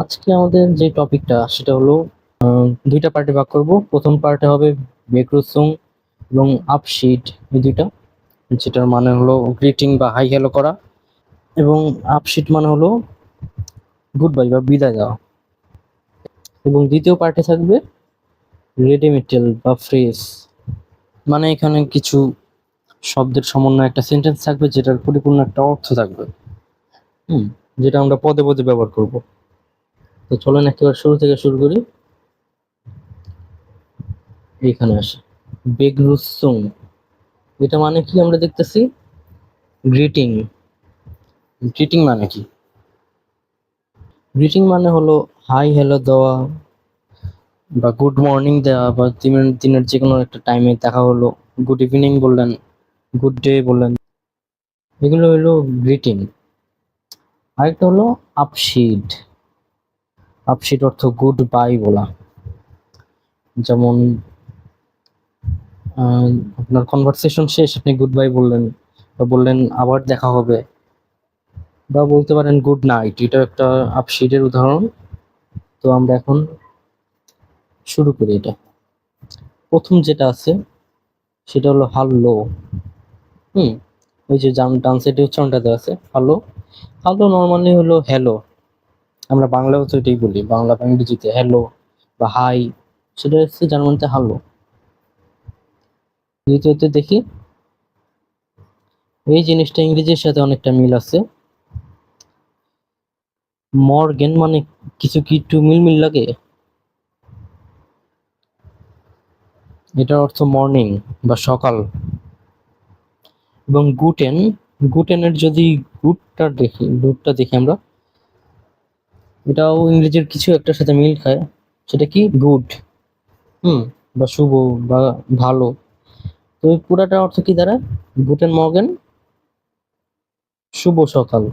আজকে আমাদের যে টপিকটা সেটা হলো দুইটা পার্টে ভাগ করব। প্রথম পার্টে হবে বেকরুসুং এবং আপশিট, এই দুইটা, যেটার মানে হলো গ্রিটিং বা হাই হ্যালো করা, এবং আপশিট মানে হলো গুড বাই বা বিদায় দেওয়া। এবং দ্বিতীয় পার্টে থাকবে রেডিমেটেল বা ফ্রেজ, মানে এখানে কিছু শব্দের সমন্বয়ে একটা সেন্টেন্স থাকবে যেটার পরিপূর্ণ একটা অর্থ থাকবে, হুম, যেটা আমরা পদে পদে ব্যবহার করব। তো চলেন একেবারে শুরু থেকে শুরু করি। এইখানে আসে বেগরুসুং, এটা মানে কি আমরা দেখতেছি গ্রিটিং। গ্রিটিং মানে কি? গ্রিটিং মানে হলো হাই হ্যালো দেওয়া বা গুড মর্নিং দেওয়া, বা দিনের যে কোনো একটা টাইমে দেখা হলো, গুড ইভিনিং বললেন, গুড ডে বললেন, এগুলো হলো গ্রিটিং। আরেকটা হলো আপশিট। আপশিট অর্থ গুড বাই বলা। যেমন আপনার কনভারসেশন শেষ, আপনি গুড বাই বললেন বা বললেন আবার দেখা হবে, বা বলতে পারেন গুড নাইট, এটা একটা আপশিটের উদাহরণ। তো আমরা এখন শুরু করি। এটা প্রথম যেটা আছে সেটা হলো হাল্লো। হুম, ওই যে ডান সাইডে উচ্চারণটা দেওয়া আছে হ্যালো। হ্যালো নর্মালি হলো হ্যালো, আমরা বাংলাও তো এটাই বলি, বাংলা বা ইংরেজিতে হ্যালো বা হাই, সেটা হচ্ছে জার্মানিতে হ্যালো। দ্বিতীয়তে দেখি, এই জিনিসটা ইংরেজির সাথে অনেকটা মিল আছে। মর্গেন মানে কিছু কি একটু মিল লাগে, এটার অর্থ মর্নিং বা সকাল। এবং গুটেন, গুটেনের যদি গুডটা দেখি আমরা, এটাও ইংরেজির কিছু একটার সাথে মিল খায়। সেটা কি গুড, হুম, বা শুভ বা ভালো। তো এই পুরাটা অর্থ কি দাঁড়ায়? গুটেন মর্গেন, শুভ সকাল।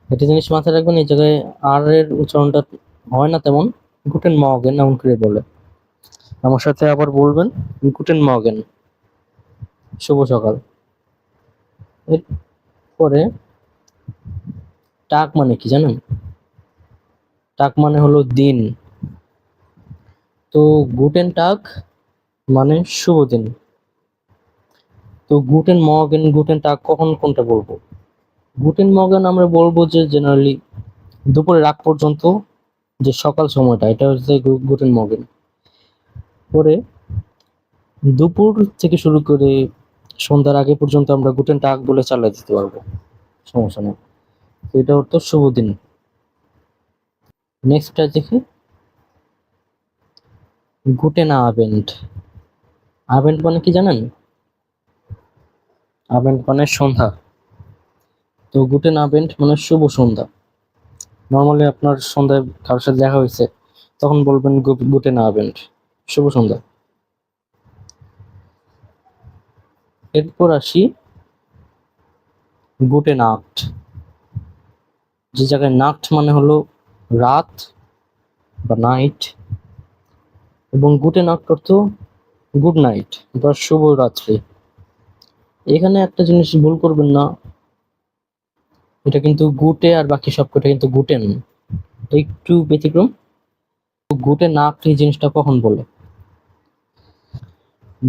একটা জিনিস মাথায় রাখবেন, এই জায়গায় আর এর উচ্চারণটা হয় না তেমন, গুটেন মর্গেন এমন করে বলে। আমার সাথে আবার বলবেন গুটেন মর্গেন, শুভ সকাল। এরপরে টাক মানে কি জানেন? টাক মানে হলো দিন। তো গুটেন টাক মানে শুভ দিন। তো গুটেন মর্গেন, গুটেন টাক কখন কোনটা বলবো? গুটেন মর্গেন আমরা বলবো যে জেনারেলি দুপুরের আগ পর্যন্ত যে সকাল সময়টা, এটা হচ্ছে গুটেন মর্গেন। পরে দুপুর থেকে শুরু করে সন্ধ্যার আগে পর্যন্ত আমরা গুটেন টাগ বলে চালিয়ে দিতে পারবো, সমস্যা নেই। তো এটা হতো শুভ দিন। নেক্সটটা দেখি, গুটেন আবেন্ড। আবেন্ড মানে কি জানেন? আবেন্ড মানে সন্ধ্যা। তো গুটেন আবেন্ড মানে শুভ সন্ধ্যা। নর্মালি আপনার সন্ধ্যায় কারোর সাথে দেখা হয়েছে, তখন বলবেন গুটেন আবেন্ড, শুভ সন্ধ্যা। এরপর আসি গুটেন নাক্ট। যে জায়গায় নাক্ট মানে হলো রাত বা নাইট, এবং গুটেন নাক্ট অর্থ গুড নাইট বা শুভ রাত্রি। এখানে একটা জিনিস ভুল করবেন না, এটা কিন্তু গুটে আর বাকি সব কটা কিন্তু গুটেন, একটু ব্যতিক্রম। গুটে নাক্ট এই জিনিসটা কখন বলে?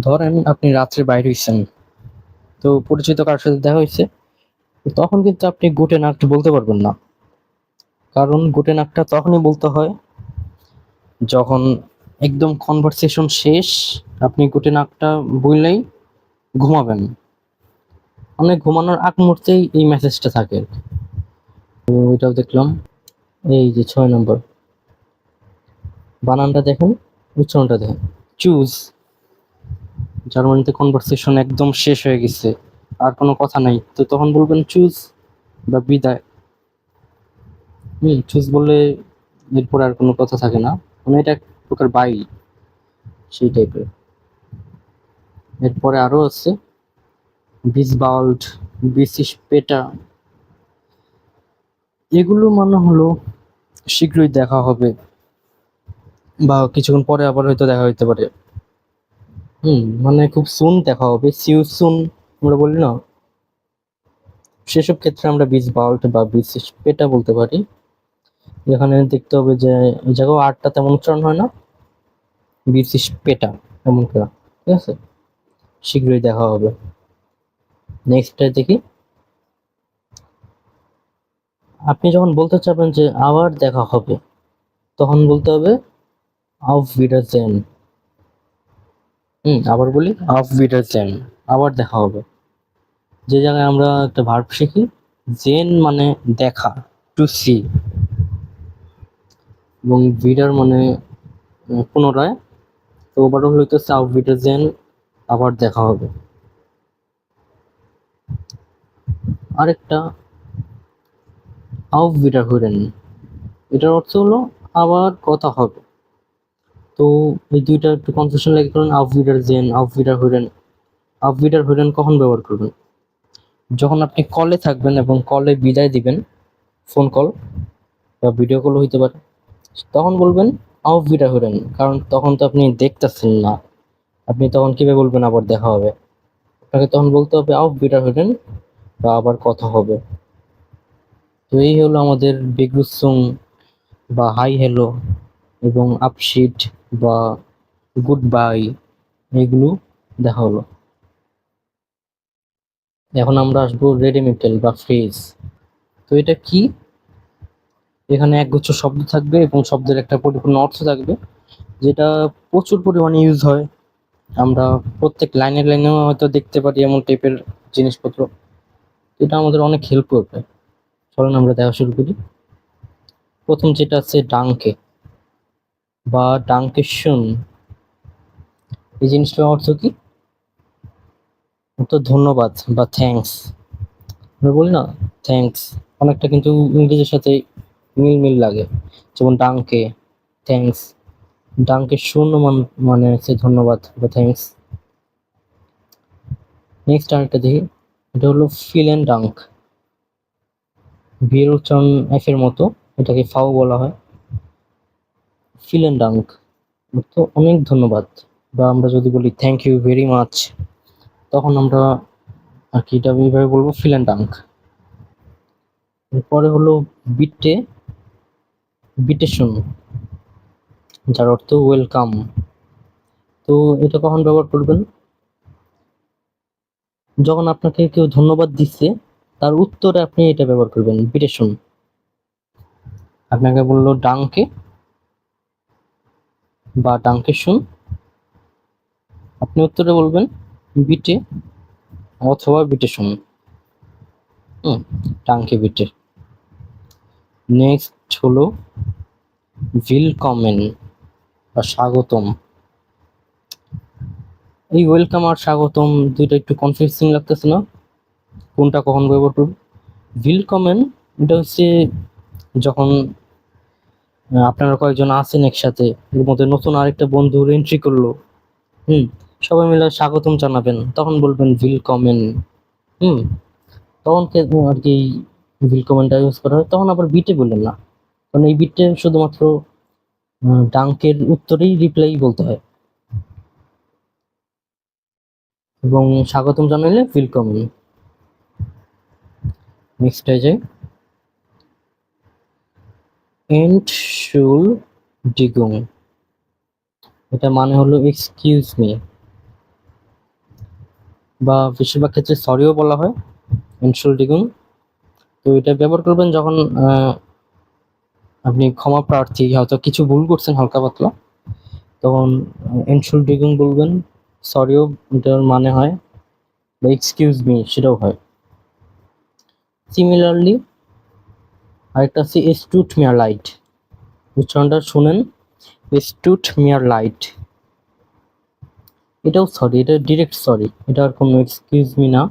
ধরেন আপনি রাত্রে বাইরে হইছেন, তো পরিচিত কারোর সাথে দেখা হয়েছে, তখন কিন্তু আপনি গুটে নাক্ট বলতে পারবেন না। কারণ গুটে নাক্টটা তখনই বলতে হয় যখন একদম কনভারসেশন শেষ, আপনি গুটে নাক্টটা বললেই ঘুমাবেন, মানে ঘুমানোর আগ মুহূর্তেই এই মেসেজটা থাকে। তো এটাও দেখলাম। এই যে 6 নম্বর, বানানটা দেখেন, উচ্চারণটা দেখেন, চুজ। জার্মানিতে কনভারসেশন একদম শেষ হয়ে গেছে, আর কোনো কথা নাই, তো তখন বলবেন চুজ বা বিদায়। চুজ বললে এরপর আর কোনো কথা থাকে না, মানে এটা এক প্রকার বাই, সেই টাইপের। এরপরে আরো আছে বিসবাল্ট, বিসিস পেটা। এগুলো মানে হলো শীঘ্রই দেখা হবে, বা কিছুক্ষণ পরে আবার হয়তো দেখা হইতে পারে। মানে খুব সুন দেখা হবে, সিউ সুন আমরা বলি না, সেসব ক্ষেত্রে আমরা বিসবাল্ট বা বিসিস পেটা বলতে পারি। এখানে দেখতে হবে যে এই জায়গায় আরটা তেমন উচ্চারণ হয় না, বিসিস পেটা এমন করে, ঠিক আছে? শীঘ্রই দেখা হবে। নেক্সটটা দেখি। আপনি যখন বলতে চাবেন যে আবার দেখা হবে, তখন বলতে হবে auf Wiedersehen। আবার বলি auf Wiedersehen, আবার দেখা হবে। যে জায়গায় আমরা একটা ভার্ব শিখি, জেন মানে দেখা, টু সি, এবং ভিডার মানে পুনরায়। তো ওভারঅল হইতেছে auf Wiedersehen, আবার দেখা হবে। আরেকটা auf Wiederhören, এটার অর্থ হলো আবার কথা হবে। তো এই দুইটা একটু কনফিউশন লাগে, কারণ auf Wiedersehen, auf Wiederhören। auf Wiederhören কখন ব্যবহার করবেন? যখন আপনি কলে থাকবেন এবং কলে বিদায় দিবেন, ফোন কল বা ভিডিও কল হইতে পারে, তখন বলবেন auf Wiederhören, কারণ তখন তো আপনি দেখতেছেন না। আপনি তখন কিভাবে বলবেন আবার দেখা হবে? আপনাকে তখন বলতে হবে auf Wiederhören, বা আবার কথা হবে। তো এই হলো আমাদের বেগ্রুসুং বা হাই হ্যালো এবং আপশিট বা গুড বাই, এগুলো দেখা হলো। এখন আমরা আসবো রেডিমেটেল বা ফ্রেজ। তো এটা কি? এখানে একগুচ্ছ শব্দ থাকবে এবং শব্দের একটা পরিপূর্ণ অর্থ থাকবে, যেটা প্রচুর পরিমাণে ইউজ হয়। আমরা প্রত্যেক লাইনে লাইনেও হয়তো দেখতে পারি এমন টাইপের জিনিসপত্র। এটা আমাদের অনেক হেল্প করবে। চলুন আমরা দেখা শুরু করি। প্রথম যেটা আছে ডাঙ্কে বা ডাঙ্কে শুন, এই জিনিসটার অর্থ কি? তো ধন্যবাদ বা থ্যাঙ্কস। আমরা বলি না থ্যাঙ্কস, অনেকটা কিন্তু ইংরেজির সাথে মিল লাগে। যেমন ডাঙ্কে, থ্যাঙ্কস। ডাঙ্কে শূন্য মানে হচ্ছে ধন্যবাদ বা থ্যাঙ্কস। নেক্সট আরেকটা দেখি, এটা হলো ফিলেন ডাঙ্ক। বিয়ের উচ্চারণ এফ এর মতো, এটাকে ফাও বলা হয়। ফিলেন ডাঙ্ক তো অনেক ধন্যবাদ, বা আমরা যদি বলি থ্যাংক ইউ ভেরি মাচ, তখন আমরা আর কি এটা এইভাবে বলবো ফিলেন ডাঙ্ক। এরপরে হলো বিটে, বিটেশন, যার অর্থ ওয়েলকাম। তো এটা কখন ব্যবহার করবেন? যখন আপনাকে কেউ ধন্যবাদ দিচ্ছে, তার উত্তরে আপনি এটা ব্যবহার করবেন, বিটেশন। আপনাকে বললো ডাঙ্কে বা ডাঙ্কে শুন, আপনি উত্তরে বলবেন বিটে অথবা বিটেশন। ডাঙ্কে বিটে। নেক্সট হলো ভিলকমেন বা স্বাগতম। এই ওয়েলকাম আর স্বাগতম দুইটা একটু কনফিউজিং লাগতেছে না? কোনটা কখন ব্যবহার করব? ভিলকমেন এটা হচ্ছে যখন আপনারা কয়েকজন আছেন একসাথে, এর মধ্যে নতুন আরেকটা বন্ধুর এন্ট্রি করলো, সবাই মিলে স্বাগতম জানাবেন, তখন বলবেন ভিলকমেন। হুম তখন আর কি ভিলকমেনটা ইউজ করা হয়। তখন আবার বিটে বললেন না, কারণ এই বিটে শুধুমাত্র ডাঙ্কের উত্তরেই রিপ্লাই বলতে হয়, এবং স্বাগতম জানাইলে ওয়েলকাম। নেক্সট যাই, এন্টশুলডিগুং, এটা মানে হলো এক্সকিউজ মি, বা বেশিরভাগ ক্ষেত্রে সরিও বলা হয় এন্টশুলডিগুং। তো এটা ব্যবহার করবেন যখন আপনি ক্ষমা প্রার্থী, হয়তো কিছু ভুল করছেন হালকা পাতলা, তখন এন্টশুলডিগুং বলবেন। সরিও এটার মানে হয়, বা এক্সকিউজ মি সেটাও হয়। সিমিলারলি আরেকটা আছে এস্টুট মিয়ার লাইট, উচ্চারণটা শুনেন, এস্টুট মিয়ার লাইট। এটাও সরি, এটা ডিরেক্ট সরি, এটা আর কোনো এক্সকিউজ মি না,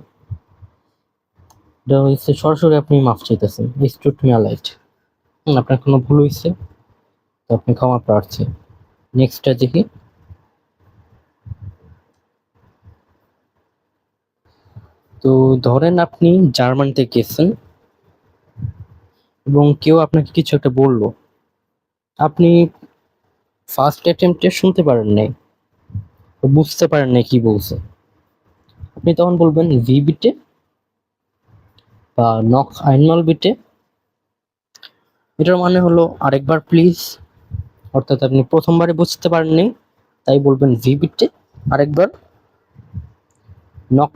এটা হচ্ছে সরাসরি আপনি মাফ চাইতেছেন, এস্টুট মিয়ার লাইট। আপনার কোনো ভুল হয়েছে, তো আপনি ক্ষমা প্রার্থী। নেক্সটটা দেখি, তো ধরেন আপনি জার্মানিতে গেছেন এবং কেউ আপনাকে কিছু একটা বললো, আপনি ফার্স্ট অ্যাটেম্পটে শুনতে পারেন নাই, বুঝতে পারেন নাই কি বলছে, আপনি তখন বলবেন ভি বিটে বা নক আইনমাল বিটে, এটার মানে হলো আরেকবার প্লিজ, অর্থাৎ আপনি প্রথমবারে বুঝতে পারেননি তাই বলবেন ভি বিটে আরেকবার, নক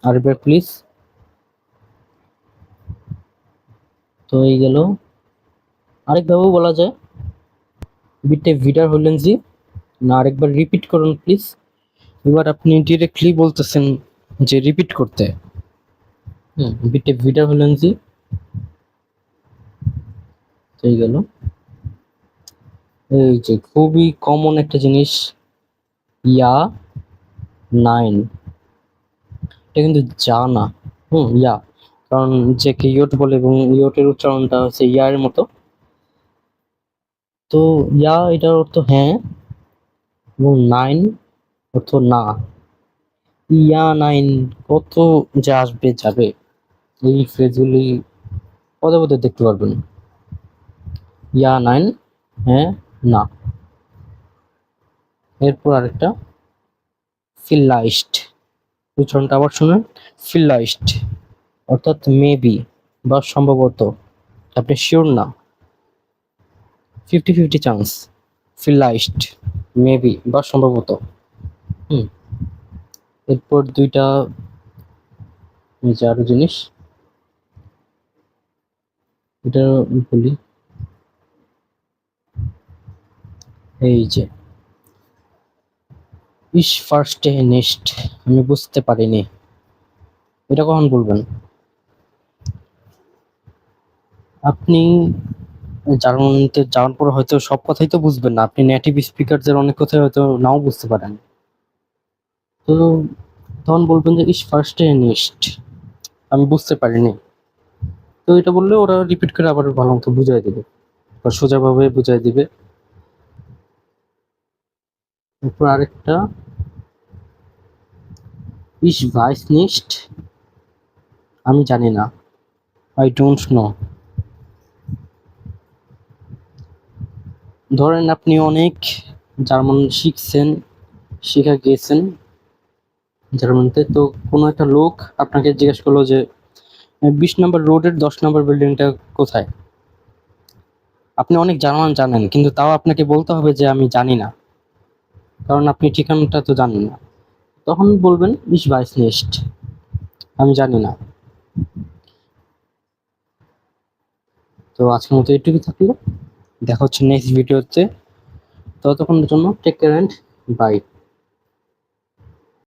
আরেকবার প্লিজ। তো এই গেল। আরেকভাবেও বলা যায়, বিটে ভিডার হলেন জি, না আরেকবার রিপিট করুন প্লিজ। এবার আপনি ডিরেক্টলি বলতেছেন যে রিপিট করতে। বিটে ভিডার হলেন জি, তো এই গেল। এই যে খুবই কমন একটা জিনিস, ইয়া নাইন, এটা কিন্তু যা না, ইয়া, কারণ যে কে ইয়ট বলে এবং ইয়টের উচ্চারণটা হচ্ছে ইয়ার মতো। তো ইয়া এটার অর্থ হ্যাঁ এবং নাইন অর্থ না। ইয়া নাইন কত যে আসবে যাবে, এই ফ্রেজগুলি পদে পদে দেখতে পারবেন। ইয়া নাইন হ্যাঁ না। এরপর আরেকটা ফিল্লাইস্ট, উচ্চারণটা আবার শুনুন, ফিল্লাইস্ট অর্থাৎ মেবি বা সম্ভবত, আপনি শিওর না, 50-50 চান্স, ফিল্লাইস্ট মেবি বা সম্ভবত। হুম এরপর দুইটা আরো জিনিস, এটা বলি, এই যে ইস ফার্স্টে নেক্সট, আমি বুঝতে পারিনি, এটা কখন বলবেন? আপনি জার্মানিতে যাওয়ার পর হয়তো সব কথাই তো বুঝবেন না, আপনি নেটিভ স্পিকারদের অনেক কথাই হয়তো নাও বুঝতে পারেন। তো তখন বলবেন যে ইস ফার্স্টে নেক্সট, আমি বুঝতে পারিনি। তো এটা বললে ওরা রিপিট করে আবার ভালো মতো বুঝাই দেবে বা সোজাভাবে বুঝাই দিবে। এরপর আরেকটা, ইস ভাইস নিস্ট, আমি জানি না, আই ডোন্ট নো। ধরেন আপনি অনেক জার্মান শিখছেন, শিখা গিয়েছেন জার্মানিতে, তো কোনো একটা লোক আপনাকে জিজ্ঞেস করলো যে 20 নম্বর রোডের 10 নম্বর বিল্ডিংটা কোথায়। আপনি অনেক জার্মান জানেন কিন্তু তাও আপনাকে বলতে হবে যে আমি জানি না, কারণ আপনি ঠিকানাটা তো জানেন না। তখন বলবেন ইস ভাইস নিস্ট, আমি জানি না। তো আজকের মতো এইটুকুই থাকলো, দেখা হচ্ছে নেক্সট ভিডিওতে। ততক্ষণের জন্য টেক কেয়ার অ্যান্ড বাই।